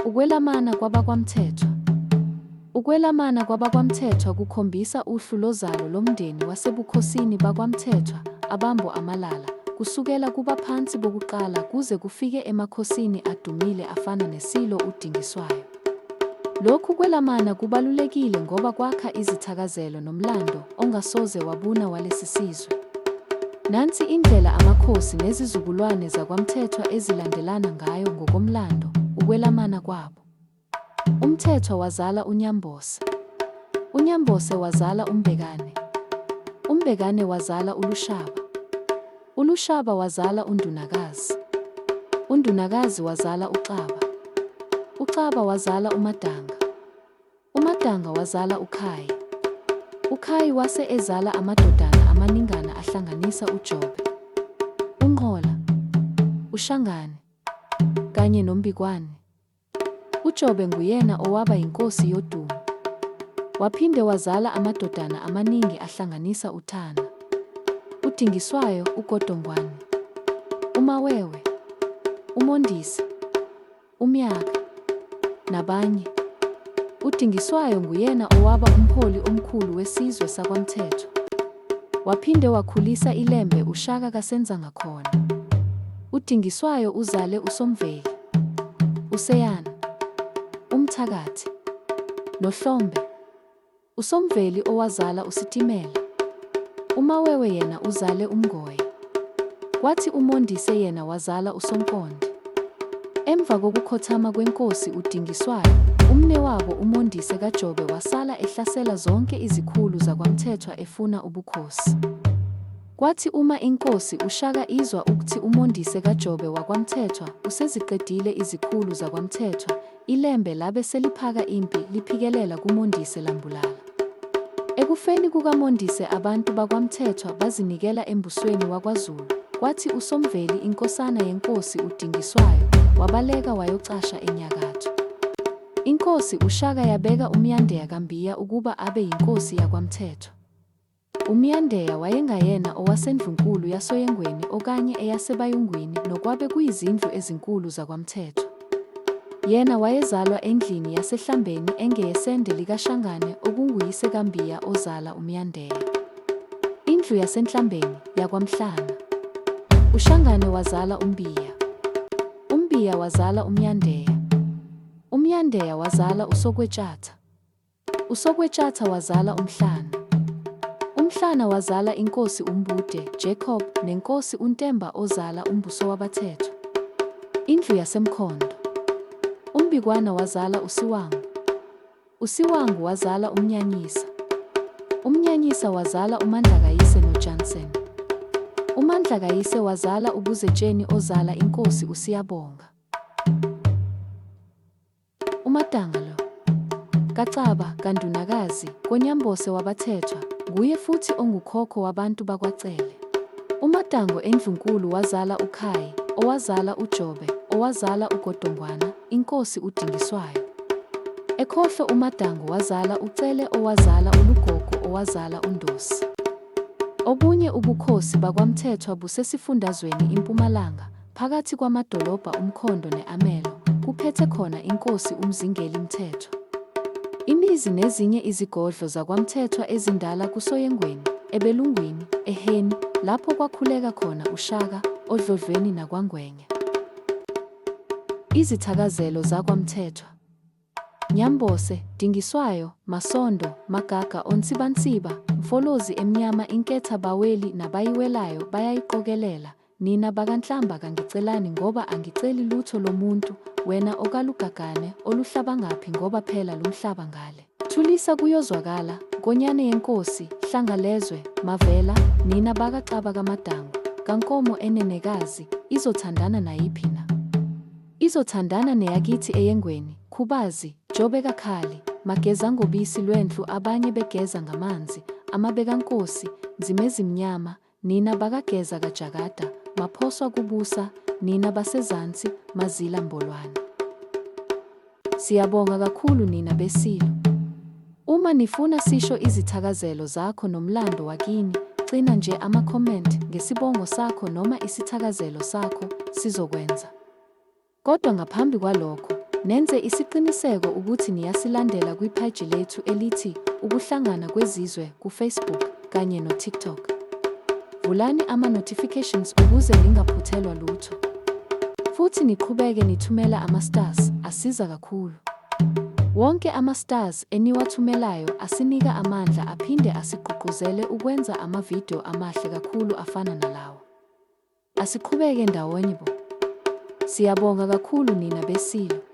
Ukwelamana kwabakwaMthethwa. Ukwelamana kwabakwaMthethwa kukhombisa uhlu lozalo lomndeni wasebukhosini bakwaMthethwa abambo amalala, kusukela kubaphansi bokuqala kuze kufike emakhosini adumile afana neSilo uDingiswayo. Lokhu kwelamana kubalulekile ngoba kwakha izithakazelo nomlando ongasoze wabuna walesi sizwe. Nansi indlela amakhosi nezizukulwane zakwaMthethwa ezilandelana ngayo ngokomlando ukwelamana kwabo. uMthethwa wazala uNyambose. uNyambose wazala uMbekane. uMbekane wazala uLushaba. uLushaba wazala uNdunakazi. uNdunakazi wazala uXaba. uXaba wazala uMadanga. uMadanga wazala uKhayi. uKhayi wase ezala amadodana amaningana ahlanganisa uJobe, uNqola, uShangane, kanye noMbikwane. uJobe nguyena owaba yinkosi yodumo. Waphinde wazala amadodana amaningi ahlanganisa uThana, uDingiswayo, uGodongwane, uMawewe, uMondisi, uMyaka, nabanye. uDingiswayo nguyena owaba umholi omkhulu wesizwe sakwaMthethwa. Waphinde wakhulisa iLembe uShaka kaSenzangakhona. uDingiswayo uzale uSomveli, uSeyana, uMthakathi, noHlombe. uSomveli owazala uSitimela. uMawewe yena uzale uMngoye. Kwathi uMondise yena wazala uSonkonde. Emva kokukhothama kwenkosi uDingiswayo, umnewabo uMondise kaJobe wasala ehlasela zonke izikhulu zakwaMthethwa efuna ubukhosi. Kwathi uma inkosi uShaka izwa ukuthi uMondise kaJobe wakwaMthethwa useziqedile izikhulu zakwaMthethwa, iLembe labe seliphaka impi liphikelela kuMondise lambulala. Ekufeni kukaMondise abantu bakwaMthethwa bazinikela embusweni wakwaZulu. Kwathi uSomveli inkosana yenkosi uDingiswayo wabaleka wayocasha enyakatho. Inkosi uShaka yabeka uMyandeya kaMbiya ukuba abe yinkosi yakwaMthethwa. uMyandeya wayengayena owasendlunkulu yaSoyengweni okanye eyaseBayungwini nokwabe kuyizindlu ezinkulu zakwaMthethwa. Yena wayezalwa endlini yaseHlambeni engeyesende likaShangane okunguyise kaMbiya ozala uMyandeya. Indlu yaseNhlambeni yakwaMhlana. uShangane wazala uMbiya. uMbiya wazala uMyandeya. uMyandeya wazala uSokwetshatha. uSokwetshatha wazala uMhlana. uMhlana wazala inkosi uMbude, Jacob, nenkosi uNtemba ozala umbuso wabaThethwa. Indlu yaseMkhondo. uMbikwana wazala uSiwangu. uSiwangu wazala uMnyanyisa. uMnyanyisa wazala uMandlakayise noJansen. uMandlakayise wazala uBuzetsheni ozala inkosi uSiyabonga. uMadangalo kaXaba kaNdunakazi koNyambose wabaThethwa nguye futhi ongukhokho wabantu bakwaCele. uMadango endlunkulu wazala uKhayi, owazala uJobe, owazala uGodongwana, inkosi uDingiswayo. Ekhohlo uMadango wazala uCele owazala uLugogo owazala uNdosi. Obunye ubukhosi bakwaMthethwa busesifundazweni iMpumalanga, phakathi kwamadolobha uMkhondo ne-Amelo, kuphethe khona inkosi uMzingeli Mthethwa. Imizi nezinye izigodlo zakwaMthethwa ezindala kuSoyengweni, eBelungwini, eHeni, lapho kwakhuleka khona uShaka, oDlodlweni nakwaNgwenya. Izithakazelo zakwaMthethwa. Nyambose, Dingiswayo, Masondo, Magaga onsibansiba, Mfolozi emnyama inketha baweli nabayiwelayo bayayiqokelela. Nina bakaNhlamba kangicelani ngoba angiceli lutho lomuntu, wena okalugagane oluhlaba ngaphi ngoba phela lumhlaba ngale. Thulisa kuyozwakala, Nkonyane yenkosi, Hlangalezwe, Mavela, nina bakaXaba kaMadango, kaNkomo enenekazi, izothandana nayiphi na? Izothandana neyakithi eYengweni, Khubazi, Jobe kaKhali, Mageza ngobisi lwendlu abanye begeza ngamanzi, amabekaNkosi, Nzimezimnyama, nina bakageza kaJagada, Maphoswa kubusa, nina basezansi, Mazila Mbolwane. Siyabonga kakhulu nina beSilo. Uma nifuna sisho izithakazelo zakho nomlando wakini, gcina nje ama-comment ngesibongo sakho noma isithakazelo sakho, sizokwenza. Kodwa ngaphambi kwalokho, Nenze isiqiniseko ukuthi niyasilandela kwipheji lethu elithi Ukuhlangana Kwezizwe kuFacebook kanye noTikTok. Vulani ama-notifications ukuze ningaphuthelwa lutho. Futhi niqhubeke nithumela ama-stars, asiza kakhulu. Wonke ama-stars eniwathumelayo asinika amandla aphinde asigqugquzele ukwenza amavidiyo amahle kakhulu afana nalawa. Asiqhubeke ndawonye bo. Siyabonga kakhulu nina beSilo.